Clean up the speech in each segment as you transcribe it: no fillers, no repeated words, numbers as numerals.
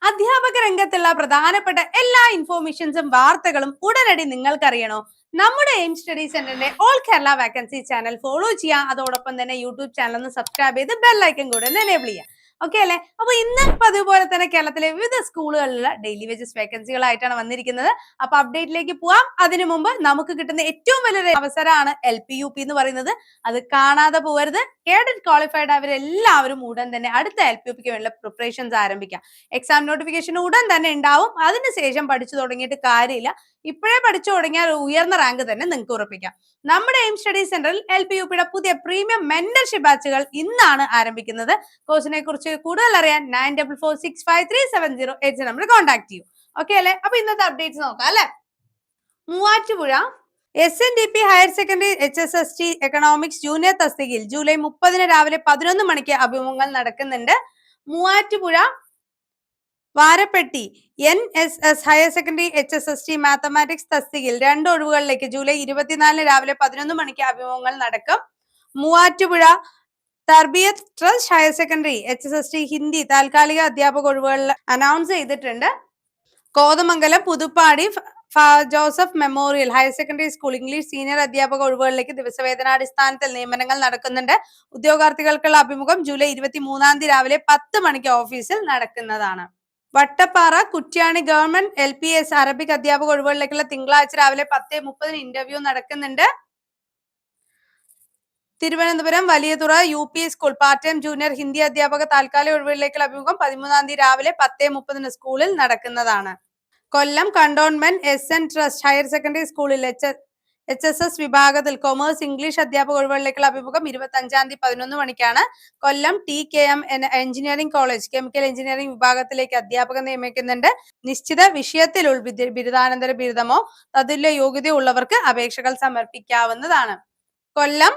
അധ്യാപക രംഗത്തുള്ള പ്രധാനപ്പെട്ട എല്ലാ ഇൻഫോർമേഷൻസും വാർത്തകളും ഉടനടി നിങ്ങൾക്കറിയണോ? നമ്മുടെ എയിം സ്റ്റഡി സെന്ററിന്റെ all Kerala vacancy channel follow ചെയ്യാം. അതോടൊപ്പം തന്നെ യൂട്യൂബ് ചാനൽ ഒന്ന് സബ്സ്ക്രൈബ് ചെയ്ത് ബെല്ലൈക്കൻ കൂടെ ഒന്ന് എനേബിൾ ചെയ്യാം. ഓക്കെ അല്ലെ? അപ്പൊ ഇന്ന് അതുപോലെ തന്നെ കേരളത്തിലെ വിവിധ സ്കൂളുകളിലുള്ള ഡെയിലി വേജസ് വേക്കൻസികളായിട്ടാണ് വന്നിരിക്കുന്നത്. അപ്പൊ അപ്ഡേറ്റിലേക്ക് പോവാം. അതിനു മുമ്പ് നമുക്ക് കിട്ടുന്ന ഏറ്റവും വലിയൊരു അവസരമാണ് LP-UP എന്ന് പറയുന്നത്. അത് കാണാതെ പോകരുത്. കേഡറ്റ് ക്വാളിഫൈഡ് അവരെല്ലാവരും ഉടൻ തന്നെ അടുത്ത LP-UPക്ക് വേണ്ടിയുള്ള പ്രിപ്പറേഷൻസ് ആരംഭിക്കാം. എക്സാം നോട്ടിഫിക്കേഷൻ ഉടൻ തന്നെ ഉണ്ടാവും. അതിനുശേഷം പഠിച്ചു തുടങ്ങിയിട്ട് കാര്യമില്ല. ഇപ്പോഴേ പഠിച്ചു തുടങ്ങിയാൽ ഉയർന്ന റാങ്ക് തന്നെ നിങ്ങൾക്ക് ഉറപ്പിക്കാം. നമ്മുടെ എയിം സ്റ്റഡി സെന്ററിൽ LP-UPയുടെ പുതിയ പ്രീമിയം മെന്റർഷിപ്പ് ബാച്ചുകൾ ഇന്നാണ് ആരംഭിക്കുന്നത്. കോഴ്സിനെ കുറിച്ച് കൂടുതൽ അറിയാൻ 94465370 നമ്പർ കോൺടാക്ട് ചെയ്യൂ. ഓക്കെ അല്ലെ? അപ്പൊ ഇന്നത്തെ അപ്ഡേറ്റ്സ് നോക്കാം അല്ലെ. Muvattupuzha SNDP higher secondary HSST economics junior തസ്തികയിൽ ജൂലൈ 30 രാവിലെ 11 മണിക്ക് അഭിമുഖങ്ങൾ നടക്കുന്നുണ്ട്. Muvattupuzha Varappetty NSS higher secondary HSST mathematics തസ്തികയിൽ 2 ഒഴിവുകളിലേക്ക് ജൂലൈ 24 രാവിലെ 11 മണിക്ക് അഭിമുഖങ്ങൾ നടക്കും. Muvattupuzha Tarbiyath trust higher secondary HSST Hindi താൽക്കാലിക അധ്യാപക ഒഴിവുകളിൽ അനൗൺസ് ചെയ്തിട്ടുണ്ട്. Kothamangalam Puthuppady Joseph memorial higher secondary school English senior അധ്യാപക ഒഴിവുകളിലേക്ക് ദിവസവേതനാടിസ്ഥാനത്തിൽ നിയമനങ്ങൾ നടക്കുന്നുണ്ട്. ഉദ്യോഗാർത്ഥികൾക്കുള്ള അഭിമുഖം ജൂലൈ 23 രാവിലെ 10 മണിക്ക് ഓഫീസിൽ നടക്കുന്നതാണ്. Vattappara Kuttiyani government LPS Arabic അധ്യാപക ഒഴിവുകളിലേക്കുള്ള തിങ്കളാഴ്ച രാവിലെ 10:30 ഇന്റർവ്യൂ നടക്കുന്നുണ്ട്. Thiruvananthapuram Valiyathura UP school part time junior Hindi അധ്യാപക താൽക്കാലിക ഒഴിവുകളിലേക്കുള്ള അഭിമുഖം 13 രാവിലെ 10:30 സ്കൂളിൽ നടക്കുന്നതാണ്. Kollam cantonment SN trust higher secondary സ്കൂളിൽ HSS വിഭാഗത്തിൽ കൊമേഴ്സ് ഇംഗ്ലീഷ് അധ്യാപക ഒഴിവുകളിലേക്കുള്ള അഭിമുഖം 25 11 മണിക്കാണ്. Kollam TKM engineering college chemical engineering വിഭാഗത്തിലേക്ക് അധ്യാപകർ നിയമിക്കുന്നുണ്ട്. നിശ്ചിത വിഷയത്തിൽ ബിരുദാനന്തര ബിരുദമോ തതുല്യ യോഗ്യതയോ ഉള്ളവർക്ക് അപേക്ഷകൾ സമർപ്പിക്കാവുന്നതാണ്. കൊല്ലം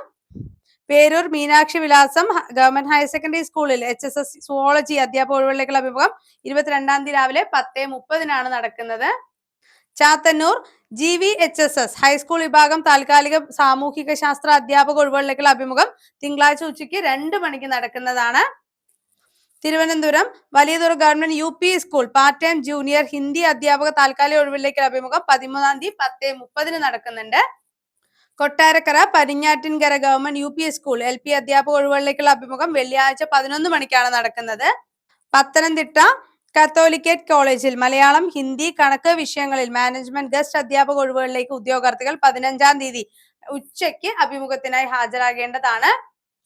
പേരൂർ മീനാക്ഷി വിലാസം ഗവൺമെന്റ് ഹയർ സെക്കൻഡറി സ്കൂളിൽ HSS സുവോളജി അധ്യാപക ഒഴിവുകളിലേക്കുള്ള അഭിമുഖം 22 രാവിലെ 10:30 നടക്കുന്നത്. ചാത്തന്നൂർ GVHSS ഹൈസ്കൂൾ വിഭാഗം താൽക്കാലിക സാമൂഹിക ശാസ്ത്ര അധ്യാപക ഒഴിവുകളിലേക്കുള്ള അഭിമുഖം തിങ്കളാഴ്ച ഉച്ചയ്ക്ക് 2 മണിക്ക് നടക്കുന്നതാണ്. Thiruvananthapuram Valiyathura government UP school part time junior Hindi അധ്യാപക താൽക്കാലിക ഒഴിവുകളിലേക്കുള്ള അഭിമുഖം 13 10:30 നടക്കുന്നുണ്ട്. Kottarakkara Padinjattinkara government UP school LP അധ്യാപക ഒഴിവുകളിലേക്കുള്ള അഭിമുഖം വെള്ളിയാഴ്ച 11 മണിക്കാണ് നടക്കുന്നത്. പത്തനംതിട്ട കാത്തോലിക്കറ്റ് കോളേജിൽ മലയാളം ഹിന്ദി കണക്ക് വിഷയങ്ങളിൽ മാനേജ്മെന്റ് ഗസ്റ്റ് അധ്യാപക ഒഴിവുകളിലേക്ക് ഉദ്യോഗാർത്ഥികൾ 15 ഉച്ചയ്ക്ക് അഭിമുഖത്തിനായി ഹാജരാകേണ്ടതാണ്.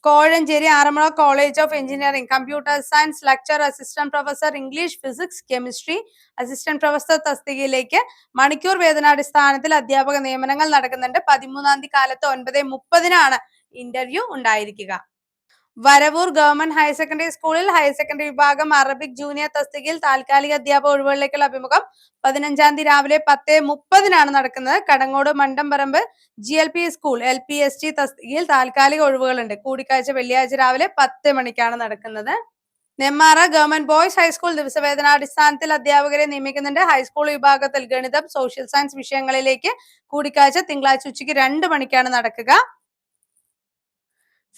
Kozhencherry Aranmula college of engineering computer science lecture assistant professor English physics chemistry assistant professor തസ്തികയിലേക്ക് മണിക്കൂർ വേതനാടിസ്ഥാനത്തിൽ അധ്യാപക നിയമനങ്ങൾ നടക്കുന്നുണ്ട്. 13 കാലത്ത് 9:30 ഇന്റർവ്യൂ ഉണ്ടായിരിക്കുക. വരവൂർ ഗവൺമെന്റ് ഹയർ സെക്കൻഡറി സ്കൂളിൽ ഹയർ സെക്കൻഡറി വിഭാഗം അറബിക് ജൂനിയർ തസ്തികയിൽ താൽക്കാലിക അധ്യാപക ഒഴിവുകളിലേക്കുള്ള അഭിമുഖം 15 രാവിലെ 10:30 നടക്കുന്നത്. Kadangode Mandamparamb GLP school LPST തസ്തികയിൽ താൽക്കാലിക ഒഴിവുകളുണ്ട്. കൂടിക്കാഴ്ച വെള്ളിയാഴ്ച രാവിലെ 10 മണിക്കാണ് നടക്കുന്നത്. നെമ്മാറ ഗവൺമെന്റ് ബോയ്സ് ഹൈസ്കൂൾ ദിവസവേതനാടിസ്ഥാനത്തിൽ അധ്യാപകരെ നിയമിക്കുന്നുണ്ട്. ഹൈസ്കൂൾ വിഭാഗത്തിൽ ഗണിതം സോഷ്യൽ സയൻസ് വിഷയങ്ങളിലേക്ക് കൂടിക്കാഴ്ച തിങ്കളാഴ്ച ഉച്ചയ്ക്ക് 2 മണിക്കാണ് നടക്കുക.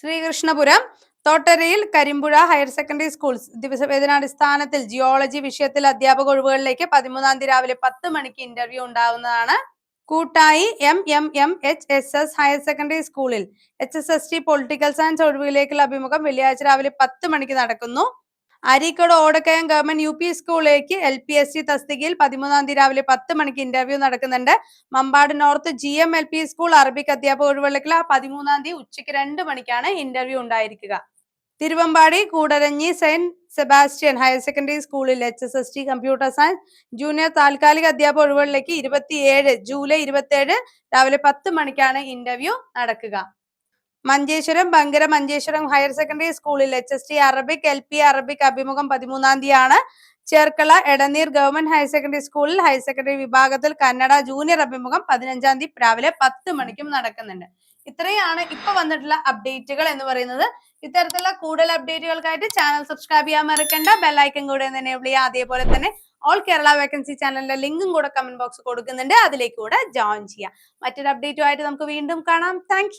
ശ്രീകൃഷ്ണപുരം തോട്ടരയിൽ കരിമ്പുഴ ഹയർ സെക്കൻഡറി സ്കൂൾ ദിവസവേതനാടിസ്ഥാനത്തിൽ ജിയോളജി വിഷയത്തിൽ അധ്യാപക ഒഴിവുകളിലേക്ക് 13 രാവിലെ 10 മണിക്ക് ഇന്റർവ്യൂ ഉണ്ടാവുന്നതാണ്. കൂട്ടായി MMMHSS ഹയർ സെക്കൻഡറി സ്കൂളിൽ HSST പൊളിറ്റിക്കൽ സയൻസ് ഒഴിവുകളിലേക്കുള്ള അഭിമുഖം വെള്ളിയാഴ്ച രാവിലെ 10 മണിക്ക് നടക്കുന്നു. അരീക്കോട് ഓടക്കയം ഗവൺമെന്റ് UP സ്കൂളിലേക്ക് LPST തസ്തികയിൽ 13 രാവിലെ 10 മണിക്ക് ഇന്റർവ്യൂ നടക്കുന്നുണ്ട്. Mampad north GMLP school Arabic അധ്യാപക ഒഴിവുകളിലേക്കുള്ള 13 ഉച്ചയ്ക്ക് 2 മണിക്കാണ് ഇന്റർവ്യൂ ഉണ്ടായിരിക്കുക. Thiruvambady Koodaranhi Saint Sebastian higher secondary സ്കൂളിൽ HSST കമ്പ്യൂട്ടർ സയൻസ് ജൂനിയർ താൽക്കാലിക അധ്യാപക ഒഴിവുകളിലേക്ക് ജൂലൈ 27 രാവിലെ 10 മണിക്കാണ് ഇന്റർവ്യൂ നടക്കുക. മഞ്ചേശ്വരം ബങ്കര മഞ്ചേശ്വരം ഹയർ സെക്കൻഡറി സ്കൂളിൽ HST അറബിക് LP അറബിക് അഭിമുഖം 13 Cherkala Edneer government higher secondary സ്കൂളിൽ ഹയർ സെക്കൻഡറി വിഭാഗത്തിൽ കന്നഡ ജൂനിയർ അഭിമുഖം 15 രാവിലെ 10 മണിക്കും നടക്കുന്നുണ്ട്. ഇത്രയാണ് ഇപ്പൊ വന്നിട്ടുള്ള അപ്ഡേറ്റുകൾ എന്ന് പറയുന്നത്. ഇത്തരത്തിലുള്ള കൂടുതൽ അപ്ഡേറ്റുകൾക്കായിട്ട് ചാനൽ സബ്സ്ക്രൈബ് ചെയ്യാൻ മറക്കണ്ട. ബെല്ലൈക്കൻ കൂടെ എനേബിൾ ചെയ്യുക. അതേപോലെ തന്നെ ഓൾ കേരള വേക്കൻസി ചാനലിന്റെ ലിങ്കും കൂടെ കമന്റ് ബോക്സ് കൊടുക്കുന്നുണ്ട്. അതിലേക്ക് കൂടെ ജോയിൻ ചെയ്യാം. മറ്റൊരു അപ്ഡേറ്റുമായിട്ട് നമുക്ക് വീണ്ടും കാണാം. താങ്ക്